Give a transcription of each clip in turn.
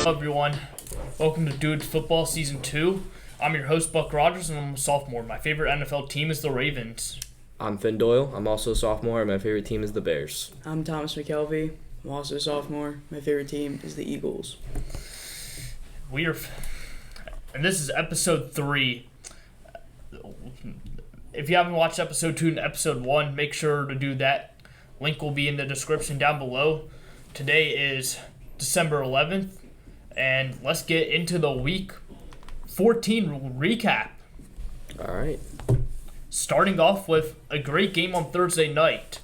everyone? Welcome to Dudes Football Season 2. I'm your host, Buck Rogers, and I'm a sophomore. My favorite NFL team is the Ravens. I'm Finn Doyle. I'm also a sophomore, and my favorite team is the Bears. I'm Thomas Mekelvey. I'm also a sophomore. My favorite team is the Eagles. And this is episode 3. If you haven't watched episode 2 and episode 1, make sure to do that. Link will be in the description down below. Today is December 11th, and let's get into the Week 14 recap. All right. Starting off with a great game on Thursday night.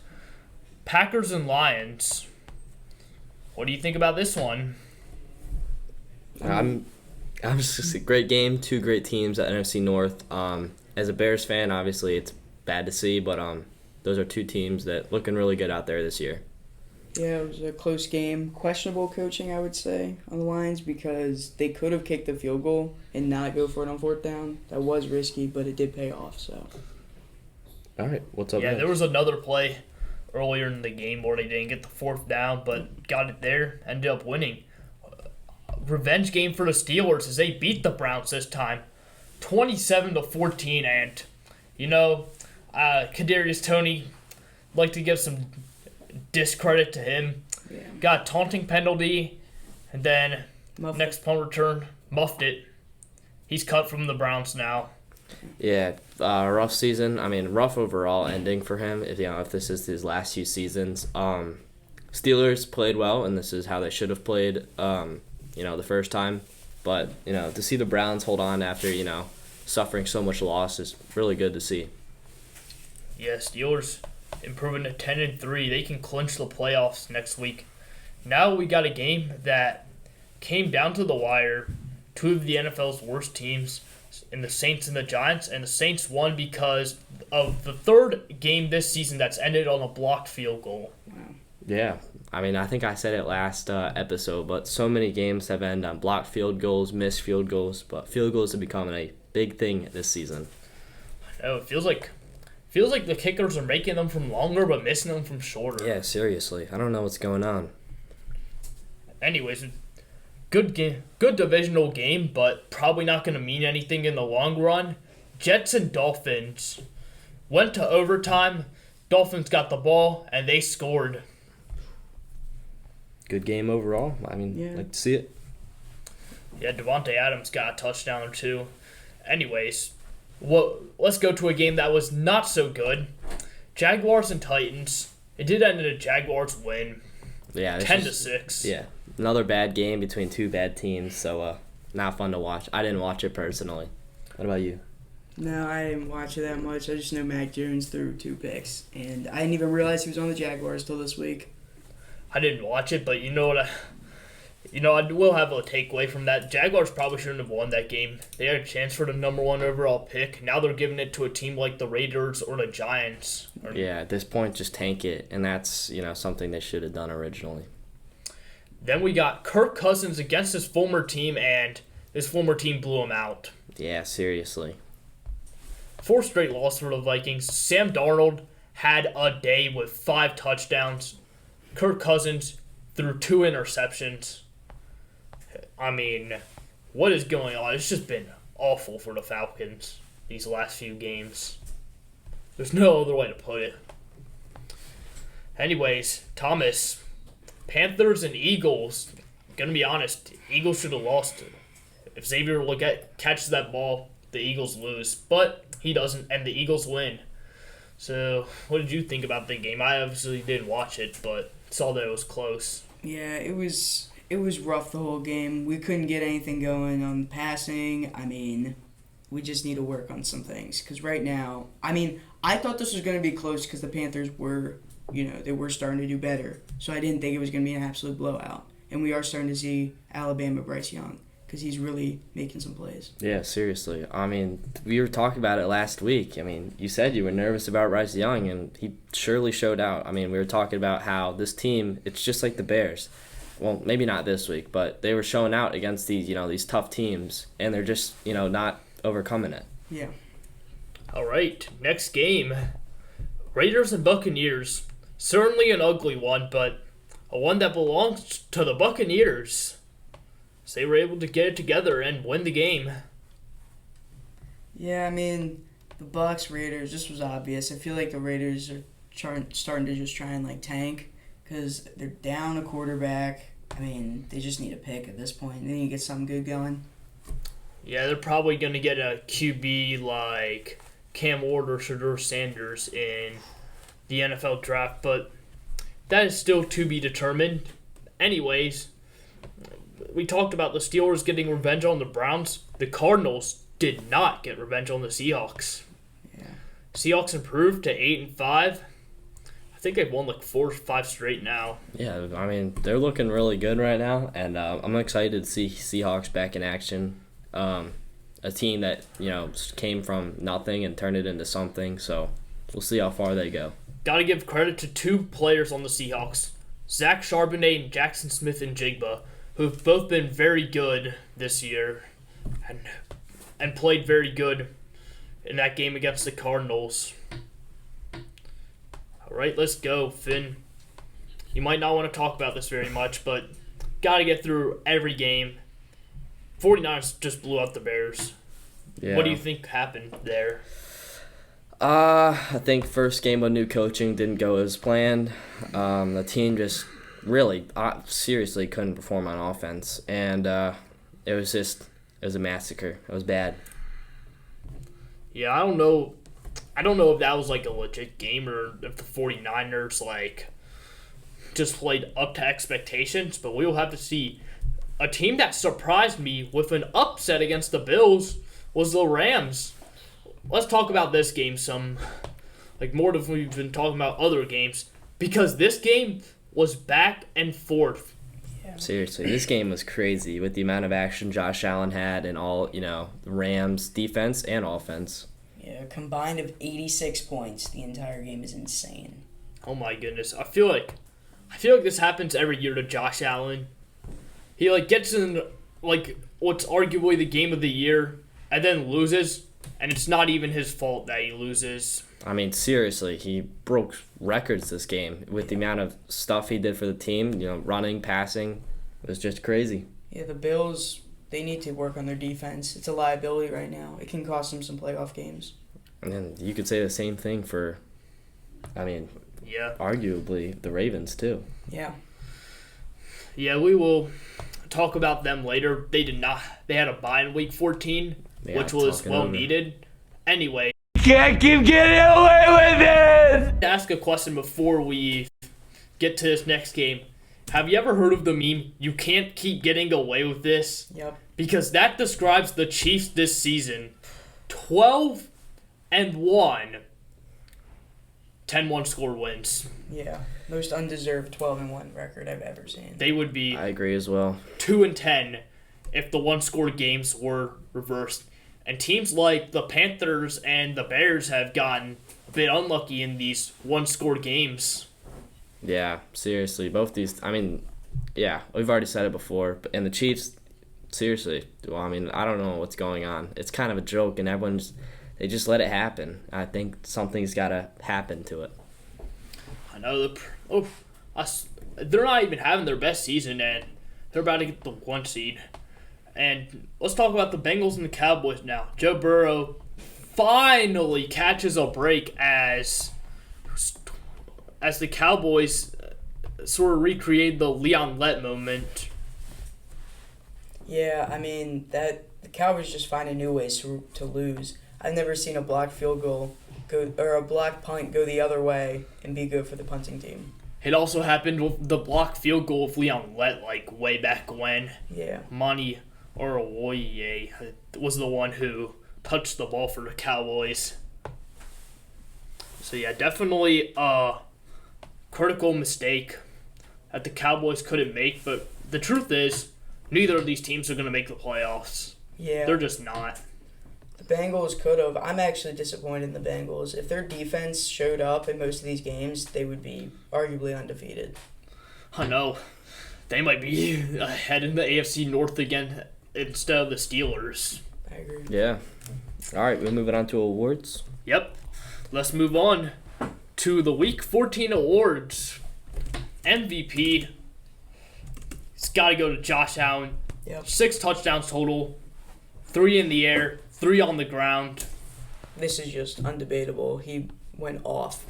Packers and Lions. What do you think about this one? I'm just a great game. Two great teams at NFC North. As a Bears fan, obviously it's bad to see, but those are two teams that looking really good out there this year. Yeah, it was a close game. Questionable coaching, I would say, on the Lions because they could have kicked the field goal and not go for it on fourth down. That was risky, but it did pay off. So. All right, what's up? Yeah, next? there was another play earlier in the game where they didn't get the fourth down, but got it there, ended up winning. Revenge game for the Steelers as they beat the Browns this time, 27-14, and Kadarius Toney, like to give some discredit to him. Yeah. Got a taunting penalty, and then next punt return, muffed it. He's cut from the Browns now. Yeah, rough season. I mean, rough overall ending for him. If this is his last few seasons. Steelers played well, and this is how they should have played. The first time, but to see the Browns hold on after suffering so much loss is really good to see. Yeah, Steelers improving to 10-3. They can clinch the playoffs next week. Now we got a game that came down to the wire. Two of the NFL's worst teams, in the Saints and the Giants, and the Saints won because of the third game this season that's ended on a blocked field goal. Wow. Yeah, I mean, I think I said it last episode, but so many games have ended on blocked field goals, missed field goals, but field goals have become a big thing this season. Oh, it feels like the kickers are making them from longer but missing them from shorter. Yeah, seriously. I don't know what's going on. Anyways, good game, good divisional game, but probably not going to mean anything in the long run. Jets and Dolphins went to overtime. Dolphins got the ball, and they scored. Good game overall. I mean, Yeah. like to see it. Yeah, Devontae Adams got a touchdown or two. Anyways, let's go to a game that was not so good. Jaguars and Titans. It did end in a Jaguars win. Yeah, 10-6. Yeah, another bad game between two bad teams, so not fun to watch. I didn't watch it personally. What about you? No, I didn't watch it that much. I just know Mac Jones threw 2 picks, and I didn't even realize he was on the Jaguars till this week. I didn't watch it, but you know what? I will have a takeaway from that. Jaguars probably shouldn't have won that game. They had a chance for the number 1 overall pick. Now they're giving it to a team like the Raiders or the Giants. Yeah, at this point, just tank it, and that's something they should have done originally. Then we got Kirk Cousins against his former team, and his former team blew him out. Yeah, seriously. 4 straight loss for the Vikings. Sam Darnold had a day with 5 touchdowns. Kirk Cousins threw 2 interceptions. I mean, what is going on? It's just been awful for the Falcons these last few games. There's no other way to put it. Anyways, Thomas, Panthers and Eagles. Gonna be honest, Eagles should have lost. If Xavier catches that ball, the Eagles lose. But he doesn't, and the Eagles win. So, what did you think about the game? I obviously didn't watch it, but saw that it was close. Yeah, it was rough the whole game. We couldn't get anything going on passing. I mean, we just need to work on some things. Because right now, I thought this was going to be close because the Panthers were, they were starting to do better. So I didn't think it was going to be an absolute blowout. And we are starting to see Alabama Bryce Young because he's really making some plays. Yeah, seriously. I mean, we were talking about it last week. I mean, you said you were nervous about Bryce Young, and he surely showed out. I mean, we were talking about how this team, it's just like the Bears. Well, maybe not this week, but they were showing out against these, these tough teams, and they're just, not overcoming it. Yeah. All right, next game. Raiders and Buccaneers. Certainly an ugly one, but a one that belongs to the Buccaneers. So they were able to get it together and win the game. Yeah, I mean, the Bucks Raiders. This was obvious. I feel like the Raiders are starting to just try and like tank because they're down a quarterback. I mean, they just need a pick at this point. They need to get something good going. Yeah, they're probably going to get a QB like Cam Ward or Shedeur Sanders in the NFL draft, but that is still to be determined. Anyways, we talked about the Steelers getting revenge on the Browns. The Cardinals did not get revenge on the Seahawks. Yeah. Seahawks improved to 8-5. I think they've won like 4 or 5 straight now. Yeah, I mean, they're looking really good right now, and I'm excited to see Seahawks back in action. A team that, came from nothing and turned it into something, so we'll see how far they go. Got to give credit to 2 players on the Seahawks, Zach Charbonnet and Jackson Smith-Njigba, who've both been very good this year and played very good in that game against the Cardinals. All right, let's go, Finn. You might not want to talk about this very much, but got to get through every game. 49ers just blew out the Bears. Yeah. What do you think happened there? I think first game of new coaching didn't go as planned. The team just really, seriously couldn't perform on offense, and it was a massacre. It was bad. Yeah, I don't know if that was like a legit game or if the 49ers like just played up to expectations, but we'll have to see. A team that surprised me with an upset against the Bills was the Rams. Let's talk about this game some, like more than we've been talking about other games, because this game was back and forth. Yeah. Seriously, this game was crazy with the amount of action Josh Allen had and all, the Rams defense and offense. Yeah, a combined of 86 points. The entire game is insane. Oh my goodness. I feel like this happens every year to Josh Allen. He gets in what's arguably the game of the year and then loses, and it's not even his fault that he loses. I mean, seriously, he broke records this game with the amount of stuff he did for the team, running, passing. It was just crazy. Yeah, the Bills, they need to work on their defense. It's a liability right now. It can cost them some playoff games. And then you could say the same thing for, arguably the Ravens too. Yeah. Yeah, we will talk about them later. They did not. They had a bye in Week 14, which was well needed. Anyway, can't keep getting away with it. Ask a question before we get to this next game. Have you ever heard of the meme? You can't keep getting away with this. Yep. Because that describes the Chiefs this season. 12-1. 10-1 score wins. Yeah, most undeserved 12-1 record I've ever seen. They would be I agree as well. 2-10 if the one-score games were reversed. And teams like the Panthers and the Bears have gotten a bit unlucky in these one-score games. Yeah, seriously, both these. We've already said it before, and the Chiefs, seriously. Well, I don't know what's going on. It's kind of a joke, and they just let it happen. I think something's got to happen to it. I know they're not even having their best season, and they're about to get the 1 seed. And let's talk about the Bengals and the Cowboys now. Joe Burrow finally catches a break as the Cowboys sort of recreate the Leon Lett moment. Yeah, the Cowboys just finding new ways to lose. I've never seen a blocked field goal a blocked punt go the other way and be good for the punting team. It also happened with the blocked field goal of Leon Lett, way back when. Yeah. Monty Orowoye was the one who touched the ball for the Cowboys. So yeah, definitely a critical mistake that the Cowboys couldn't make. But the truth is, neither of these teams are going to make the playoffs. Yeah. They're just not. The Bengals could have. I'm actually disappointed in the Bengals. If their defense showed up in most of these games, they would be arguably undefeated. I know. They might be ahead in the AFC North again instead of the Steelers. I agree. Yeah. All right, we're moving on to awards. Yep. Let's move on to the Week 14 awards. MVP. It's got to go to Josh Allen. Yep. 6 touchdowns total, 3 in the air, 3 on the ground. This is just undebatable. He went off.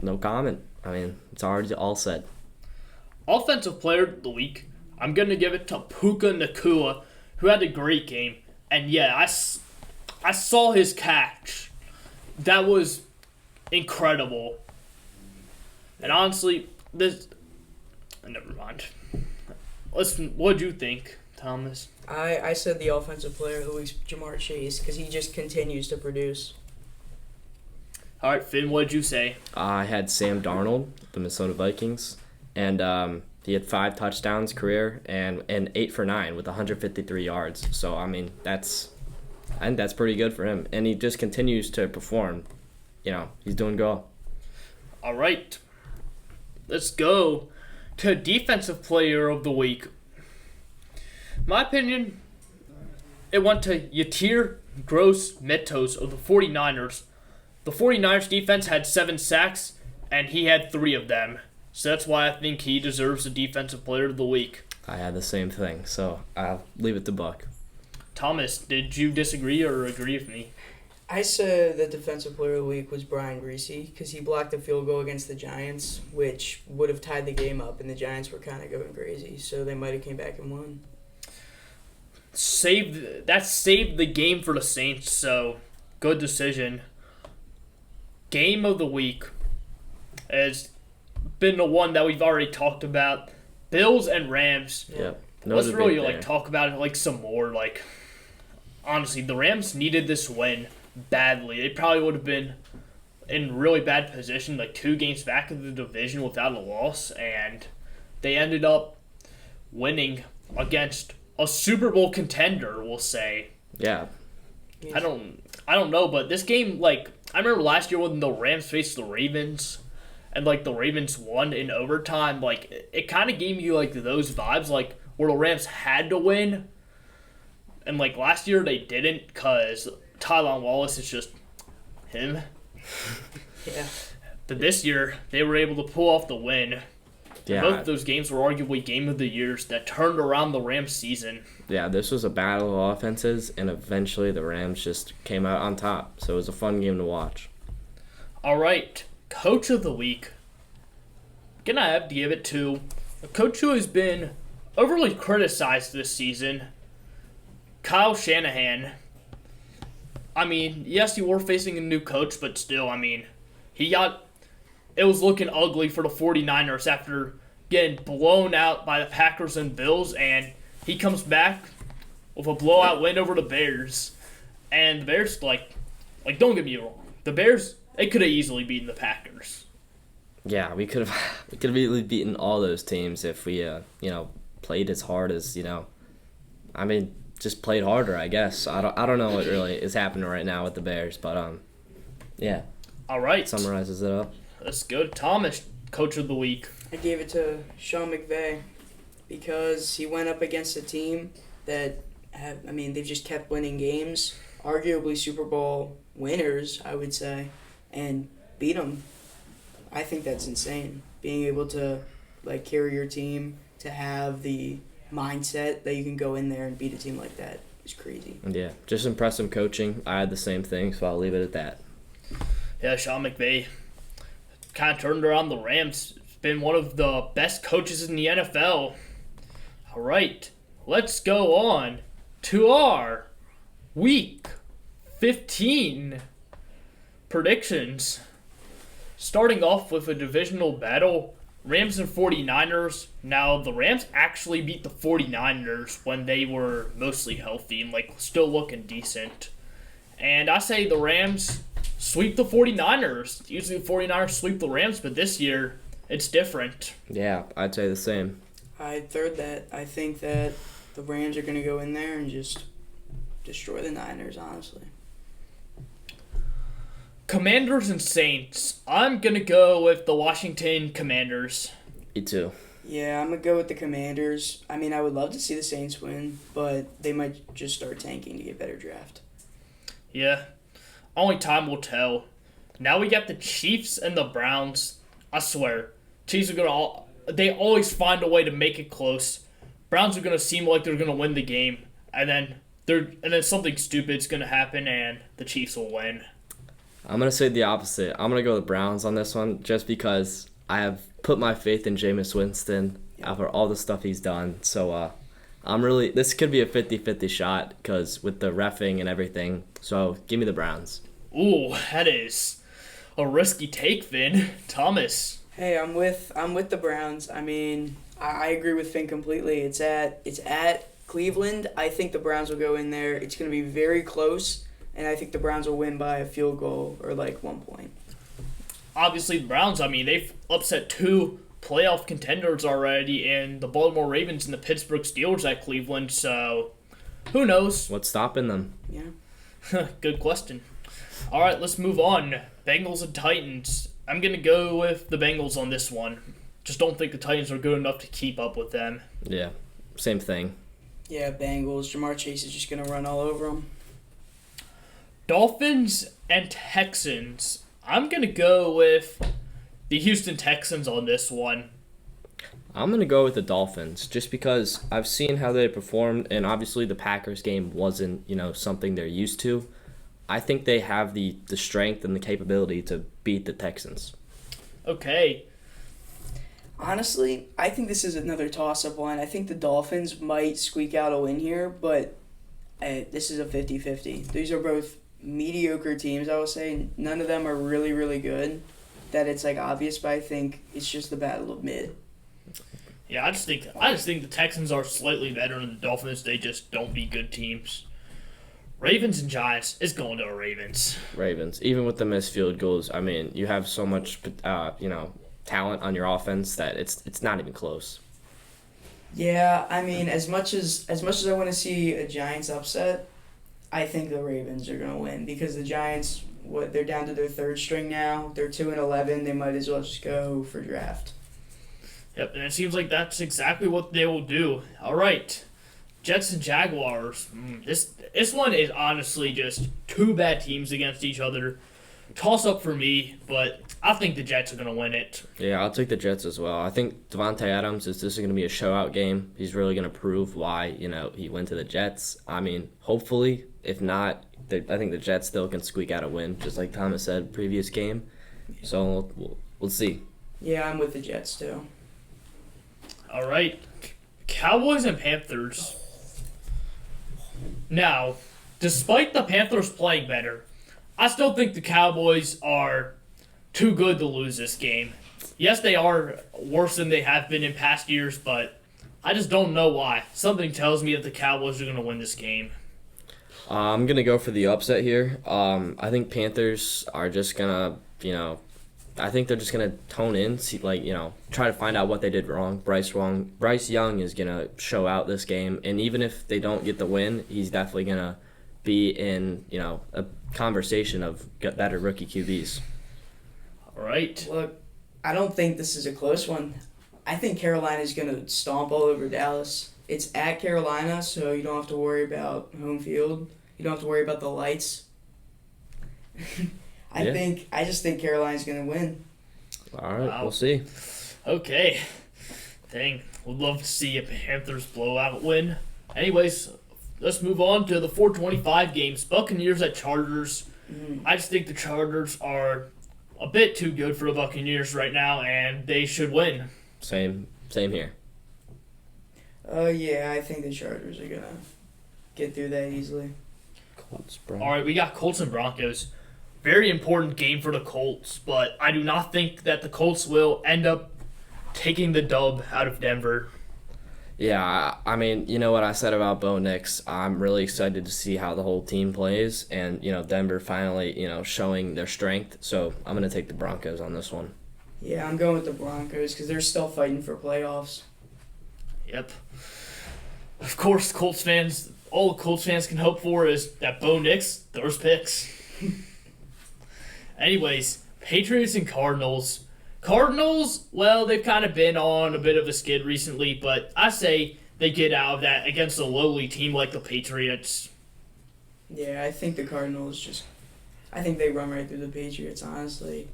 No comment. I mean, it's already all said. Offensive player of the week, I'm going to give it to Puka Nacua, who had a great game. And yeah, I saw his catch. That was incredible. And honestly, never mind. What'd you think, Thomas? I said the offensive player who is Jamar Chase because he just continues to produce. All right, Finn, what'd you say? I had Sam Darnold, the Minnesota Vikings, and he had 5 touchdowns career and 8 for 9 with 153 yards. So I mean, I think that's pretty good for him, and he just continues to perform. You know, he's doing good. All right, let's go to Defensive Player of the Week. My opinion, it went to Yatir Gross-Matos of the 49ers. The 49ers defense had 7 sacks, and he had 3 of them. So that's why I think he deserves the Defensive Player of the Week. I had the same thing, so I'll leave it to Buck. Thomas, did you disagree or agree with me? I said the defensive player of the week was Brian Greasy because he blocked a field goal against the Giants, which would have tied the game up, and the Giants were kind of going crazy, so they might have came back and won. Saved the game for the Saints, so good decision. Game of the week has been the one that we've already talked about. Bills and Rams. Yep. Let's really talk about it some more. Honestly, the Rams needed this win badly. They probably would have been in really bad position, 2 games back of the division without a loss, and they ended up winning against a Super Bowl contender, we'll say. Yeah. I don't know, but this game, I remember last year when the Rams faced the Ravens, and the Ravens won in overtime. It kind of gave you those vibes, where the Rams had to win, and last year they didn't because Tylan Wallace is just him. Yeah. But this year they were able to pull off the win. Yeah. Both of those games were arguably game of the years that turned around the Rams season. Yeah, this was a battle of offenses, and eventually the Rams just came out on top. So it was a fun game to watch. All right, Coach of the Week. Gonna have to give it to a coach who has been overly criticized this season, Kyle Shanahan. I mean, yes, you were facing a new coach, but still, it was looking ugly for the 49ers after getting blown out by the Packers and Bills, and he comes back with a blowout win over the Bears. And the Bears, don't get me wrong, the Bears, they could have easily beaten the Packers. Yeah, we could have easily beaten all those teams if we played as hard as just played harder, I guess. I don't know what really is happening right now with the Bears, but yeah. All right. Summarizes it up. Let's go to Thomas, Coach of the Week. I gave it to Sean McVay because he went up against a team that they've just kept winning games, arguably Super Bowl winners, I would say, and beat them. I think that's insane. Being able to carry your team, to have the mindset that you can go in there and beat a team like that is crazy. Yeah, just impressive coaching. I had the same thing, so I'll leave it at that. Yeah, Sean McVay kind of turned around the Rams. He's been one of the best coaches in the NFL. All right, let's go on to our Week 15 predictions. Starting off with a divisional battle, Rams and 49ers. Now, the Rams actually beat the 49ers when they were mostly healthy and still looking decent. And I say the Rams sweep the 49ers. Usually the 49ers sweep the Rams, but this year it's different. Yeah, I'd say the same. I'd third that. I think that the Rams are going to go in there and just destroy the Niners, honestly. Commanders and Saints. I'm going to go with the Washington Commanders. Me too. Yeah, I'm going to go with the Commanders. I would love to see the Saints win, but they might just start tanking to get better draft. Yeah. Only time will tell. Now we got the Chiefs and the Browns. I swear, Chiefs are they always find a way to make it close. Browns are going to seem like they're going to win the game, and then something stupid's going to happen, and the Chiefs will win. I'm going to say the opposite. I'm going to go with the Browns on this one just because I have put my faith in Jameis Winston after all the stuff he's done. So this could be a 50-50 shot because with the reffing and everything. So give me the Browns. Ooh, that is a risky take, Finn. Thomas. Hey, I'm with the Browns. I mean, I agree with Finn completely. It's at Cleveland. I think the Browns will go in there. It's going to be very close, and I think the Browns will win by a field goal or like 1 point. Obviously, the Browns, they've upset 2 playoff contenders already, and the Baltimore Ravens and the Pittsburgh Steelers at Cleveland, so who knows? What's stopping them? Yeah. Good question. All right, let's move on. Bengals and Titans. I'm going to go with the Bengals on this one. Just don't think the Titans are good enough to keep up with them. Yeah, same thing. Yeah, Bengals. Jamar Chase is just going to run all over them. Dolphins and Texans. I'm going to go with the Houston Texans on this one. I'm going to go with the Dolphins just because I've seen how they performed, and obviously the Packers game wasn't, something they're used to. I think they have the strength and the capability to beat the Texans. Okay. Honestly, I think this is another toss-up one. I think the Dolphins might squeak out a win here, but this is a 50-50. These are both mediocre teams, I would say. None of them are really, really good. That it's obvious, but I think it's just the battle of mid. Yeah, I just think the Texans are slightly better than the Dolphins. They just don't beat good teams. Ravens and Giants is going to the Ravens. Ravens. Even with the missed field goals, you have so much, talent on your offense that it's not even close. Yeah, as much as I want to see a Giants upset, I think the Ravens are going to win because the Giants, they're down to their 3rd string now. They're 2-11. They might as well just go for draft. Yep, and it seems like that's exactly what they will do. All right. Jets and Jaguars. This one is honestly just 2 bad teams against each other. Toss up for me, but I think the Jets are going to win it. Yeah, I'll take the Jets as well. I think Devontae Adams this is going to be a showout game. He's really going to prove why, he went to the Jets. Hopefully, if not, I think the Jets still can squeak out a win, just like Thomas said previous game. So we'll see. Yeah, I'm with the Jets too. All right. Cowboys and Panthers. Now, despite the Panthers playing better, I still think the Cowboys are too good to lose this game. Yes, they are worse than they have been in past years, but I just don't know why. Something tells me that the Cowboys are going to win this game. I'm going to go for the upset here. I think Panthers are just going to, I think they're just going to tone in, see, try to find out what they did wrong. Bryce Young is going to show out this game, and even if they don't get the win, he's definitely going to be in, a conversation of better rookie QBs. All right. Look, I don't think this is a close one. I think Carolina's going to stomp all over Dallas. It's at Carolina, so you don't have to worry about home field. You don't have to worry about the lights. I just think Carolina's going to win. All right, Wow. We'll see. Okay. Dang. Would love to see a Panthers blowout win. Anyways, let's move on to the 425 games. Buccaneers at Chargers. I just think the Chargers are a bit too good for the Buccaneers right now, and they should win. Same here. Yeah, I think the Chargers are going to get through that easily. All right, we got Colts and Broncos. Very important game for the Colts, but I do not think that the Colts will end up taking the dub out of Denver. Yeah, you know what I said about Bo Nix. I'm really excited to see how the whole team plays, and Denver finally showing their strength. So I'm gonna take the Broncos on this one. Yeah, I'm going with the Broncos because they're still fighting for playoffs. Yep. Of course, all the Colts fans can hope for is that Bo Nix throws picks. Anyways, Patriots and Cardinals. Cardinals, well, they've kind of been on a bit of a skid recently, but I say they get out of that against a lowly team like the Patriots. Yeah, I think the Cardinals I think they run right through the Patriots, honestly.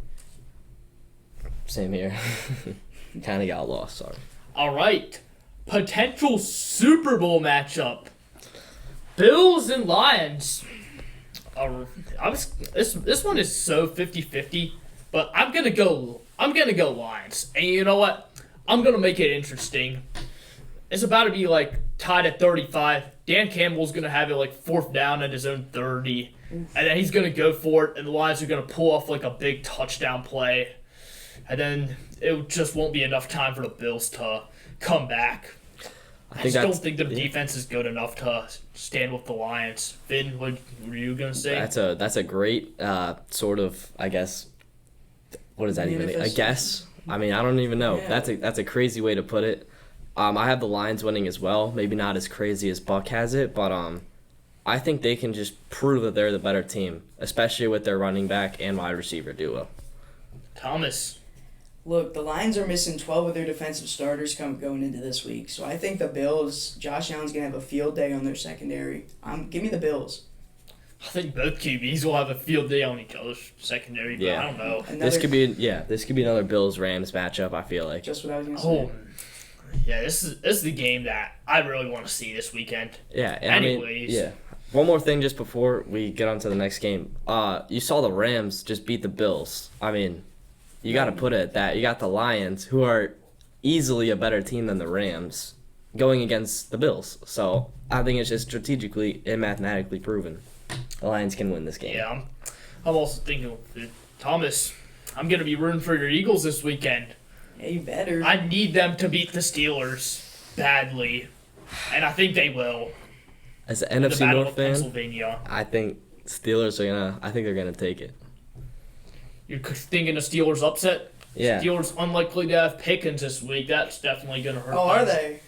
Same here. Kind of got lost, sorry. All right. potential Super Bowl matchup. Bills and Lions. This one is so 50-50, but I'm gonna go Lions. And you know what? I'm gonna make it interesting. It's about to be like tied at 35. Dan Campbell's gonna have it like 4th down at his own 30, and then he's gonna go for it, and the Lions are gonna pull off like a big touchdown play, and then it just won't be enough time for the Bills to come back. I just don't think the defense is good enough to stand with the Lions. Finn, what were you gonna say? That's a great sort of, I guess. What does that even mean? I guess. I mean, I don't even know. Yeah. That's a crazy way to put it. I have the Lions winning as well. Maybe not as crazy as Buck has it, but I think they can just prove that they're the better team, especially with their running back and wide receiver duo. Thomas. Look, the Lions are missing 12 of their defensive starters going into this week. So I think the Bills, Josh Allen's going to have a field day on their secondary. Give me the Bills. I think both QBs will have a field day on each other's secondary, but I don't know. This could be another Bills-Rams matchup, I feel like. Just what I was going to say. Yeah, this is the game that I really want to see this weekend. Yeah, and anyways. One more thing just before we get on to the next game. You saw the Rams just beat the Bills. I mean, you got to put it at that. You got the Lions, who are easily a better team than the Rams, going against the Bills. So I think it's just strategically and mathematically proven the Lions can win this game. Yeah, I'm also thinking, Thomas, I'm going to be rooting for your Eagles this weekend. Yeah, you better. I need them to beat the Steelers badly, and I think they will. As an NFC North fan, Pennsylvania. I think Steelers they're gonna take it. You're thinking of Steelers upset? Yeah. Steelers unlikely to have Pickens this week. That's definitely going to hurt. Oh, are they?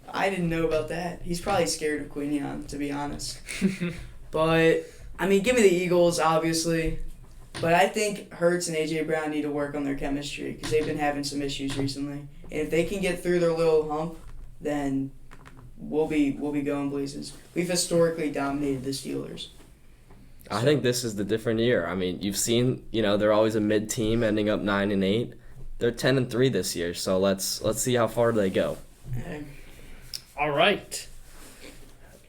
I didn't know about that. He's probably scared of Quinion, to be honest. But, I mean, give me the Eagles, obviously. But I think Hurts and A.J. Brown need to work on their chemistry because they've been having some issues recently. And if they can get through their little hump, then we'll be going places. We've historically dominated the Steelers. I think this is the different year. I mean, you've seen, they're always a mid-team ending up 9-8. They're 10-3 this year, so let's see how far they go. Okay. All right.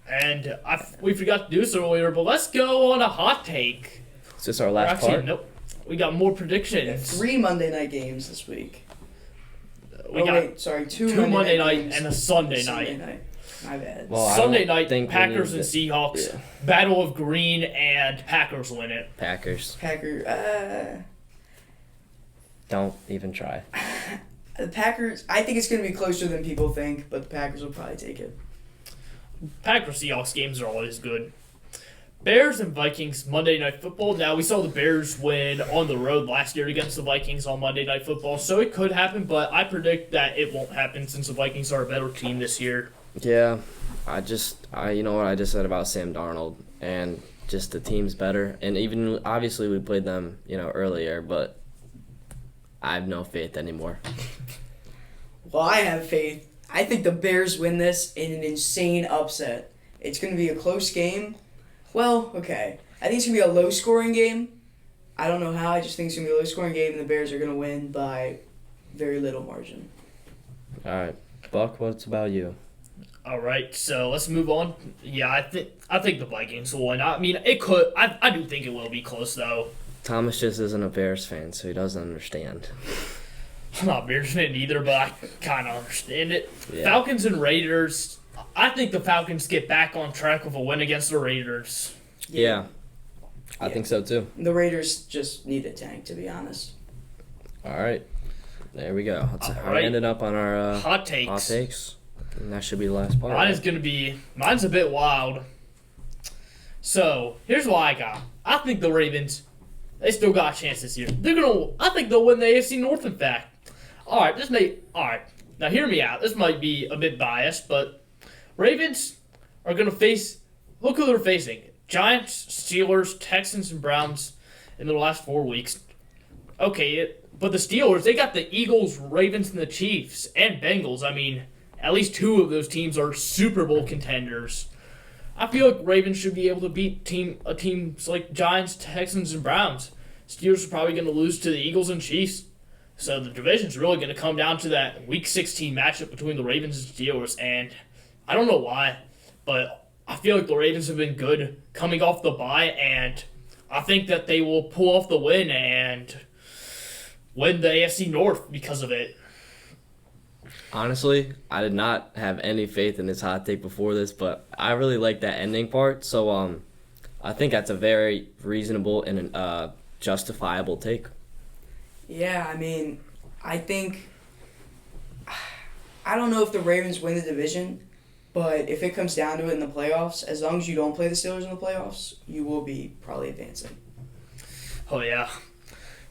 And we forgot to do this earlier, but let's go on a hot take. Is this our last part? Nope. We got more We got predictions. 3 Monday night games this week. Two Monday night games. and a Sunday Sunday night. night. My bad. Well, I Sunday don't night, think we Packers need and to- Seahawks. Yeah. Battle of Green, and Packers win it. Packers. Don't even try. The Packers, I think it's going to be closer than people think, but the Packers will probably take it. Packers-Seahawks games are always good. Bears and Vikings Monday Night Football. Now, we saw the Bears win on the road last year against the Vikings on Monday Night Football, so it could happen, but I predict that it won't happen since the Vikings are a better team this year. Yeah, you know what I just said about Sam Darnold, and just the team's better. And even, obviously, we played them, earlier, but I have no faith anymore. Well, I have faith. I think the Bears win this in an insane upset. It's going to be a close game. Well, okay. I think it's going to be a low-scoring game. I don't know how. I just think it's going to be a low-scoring game, and the Bears are going to win by very little margin. All right. Buck, what's about you? All right, so let's move on. Yeah, I think the Vikings will win. I mean, it could. I do think it will be close, though. Thomas just isn't a Bears fan, so he doesn't understand. I'm not a Bears fan either, but I kind of understand it. Yeah. Falcons and Raiders. I think the Falcons get back on track with a win against the Raiders. Yeah. I think so, too. The Raiders just need a tank, to be honest. All right. There we go. That's All how right. we ended up on our Hot takes. hot takes. And that should be the last part. Mine's a bit wild. So, here's what I got. I think the Ravens, they still got a chance this year. I think they'll win the AFC North, in fact. Alright, now hear me out. This might be a bit biased, but Ravens are going to face, look who they're facing. Giants, Steelers, Texans, and Browns in the last 4 weeks. Okay, but the Steelers, they got the Eagles, Ravens, and the Chiefs, and Bengals. I mean, at least 2 of those teams are Super Bowl contenders. I feel like Ravens should be able to beat teams like Giants, Texans, and Browns. Steelers are probably going to lose to the Eagles and Chiefs. So the division's really going to come down to that Week 16 matchup between the Ravens and Steelers, and I don't know why, but I feel like the Ravens have been good coming off the bye, and I think that they will pull off the win and win the AFC North because of it. Honestly, I did not have any faith in this hot take before this, but I really like that ending part. So I think that's a very reasonable and justifiable take. Yeah, I mean, I don't know if the Ravens win the division, but if it comes down to it in the playoffs, as long as you don't play the Steelers in the playoffs, you will be probably advancing. Oh, yeah.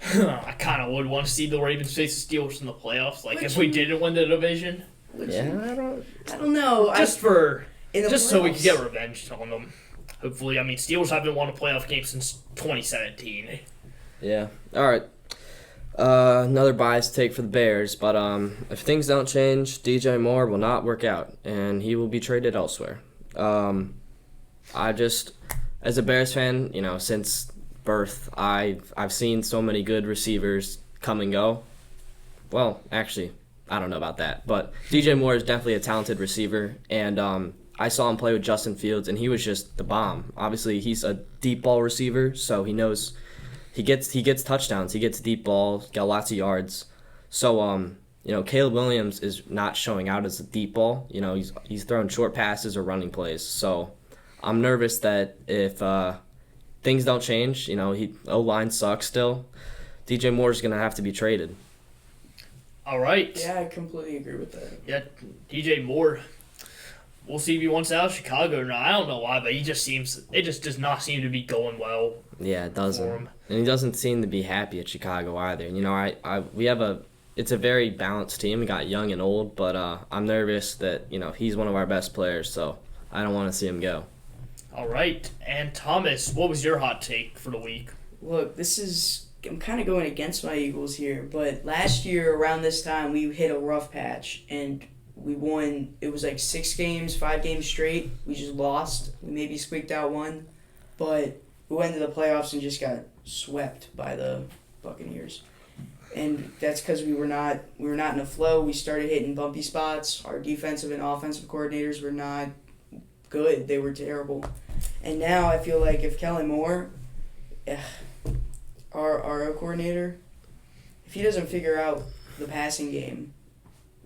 I kind of would want to see the Ravens face the Steelers in the playoffs. Like, if we didn't win the division. Yeah, I don't know. Just so we could get revenge on them. Hopefully. I mean, Steelers haven't won a playoff game since 2017. Yeah. All right. Another biased take for the Bears, but if things don't change, DJ Moore will not work out, and he will be traded elsewhere. As a Bears fan, since birth, I've seen so many good receivers come and go. Well, actually, I don't know about that, but DJ Moore is definitely a talented receiver, and I saw him play with Justin Fields, and he was just the bomb. Obviously, he's a deep ball receiver, so he knows he gets touchdowns, he gets deep balls, got lots of yards. So Caleb Williams is not showing out as a deep ball. He's throwing short passes or running plays. So I'm nervous that if things don't change, O-line sucks still, DJ Moore's going to have to be traded. All right. Yeah, I completely agree with that. Yeah, DJ Moore. We'll see if he wants out of Chicago or not. I don't know why, but it just does not seem to be going well. Yeah, it doesn't. For him. And he doesn't seem to be happy at Chicago either. It's a very balanced team. We got young and old, but I'm nervous that, he's one of our best players, so I don't want to see him go. All right. And Thomas, what was your hot take for the week? Look, I'm kind of going against my Eagles here, but last year around this time we hit a rough patch and we won. It was like 5 games straight. We just lost. We maybe squeaked out one, but we went to the playoffs and just got swept by the Buccaneers. And that's because we were not in a flow. We started hitting bumpy spots. Our defensive and offensive coordinators were not good. They were terrible. And now I feel like if Kellen Moore, our O coordinator, if he doesn't figure out the passing game,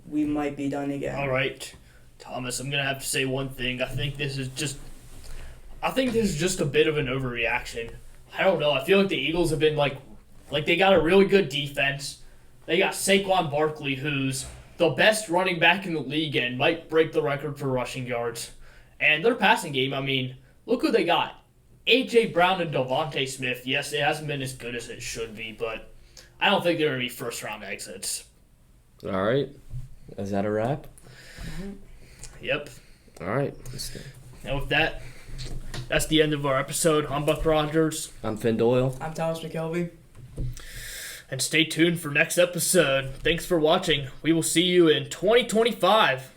we might be done again. All right, Thomas, I'm going to have to say one thing. I think this is just a bit of an overreaction. I don't know. I feel like the Eagles have been like they got a really good defense. They got Saquon Barkley, who's the best running back in the league and might break the record for rushing yards. And their passing game, I mean, look who they got. A.J. Brown and Devontae Smith. Yes, it hasn't been as good as it should be, but I don't think they're going to be first-round exits. All right. Is that a wrap? Yep. All right. And with that, that's the end of our episode. I'm Buck Rogers. I'm Finn Doyle. I'm Thomas Mekelvey. And stay tuned for next episode. Thanks for watching. We will see you in 2025.